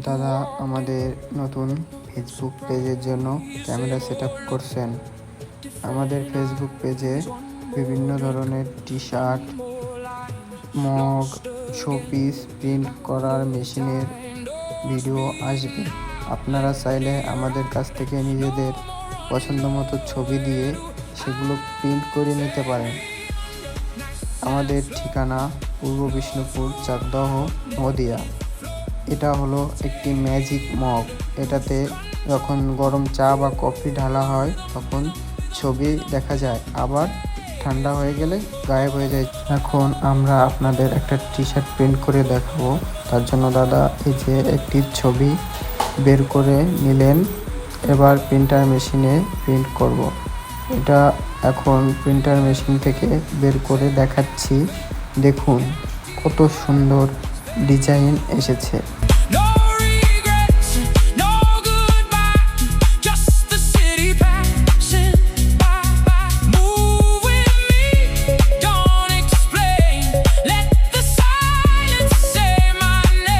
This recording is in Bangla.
দাদা আমাদের নতুন ফেসবুক পেজের জন্য ক্যামেরা সেট আপ করছেন। আমাদের ফেসবুক পেজে বিভিন্ন ধরনের T shirt, mug, showpiece print করার মেশিনের ভিডিও আসবে। আপনারা চাইলে আমাদের কাছ থেকে নিজেদের পছন্দ মতো ছবি দিয়ে সেগুলো প্রিন্ট করে নিতে পারেন। আমাদের ঠিকানা পূর্ব বিষ্ণুপুর, চাকদহ, নদিয়া। এটা হলো একটি ম্যাজিক মগ। এটাতে যখন গরম চা বা কফি ঢালা হয় তখন ছবি দেখা যায়, আবার ঠান্ডা হয়ে গেলে গায়েব হয়ে যায়। এখন আমরা আপনাদের একটা টি শার্ট প্রিন্ট করে দেখাবো। তার জন্য দাদা এই যে একটি ছবি বের করে নিলেন, এবার প্রিন্টার মেশিনে প্রিন্ট করব। এটা এখন প্রিন্টার মেশিন থেকে বের করে দেখাচ্ছি। দেখুন কত সুন্দর ডিজাইন এসেছে।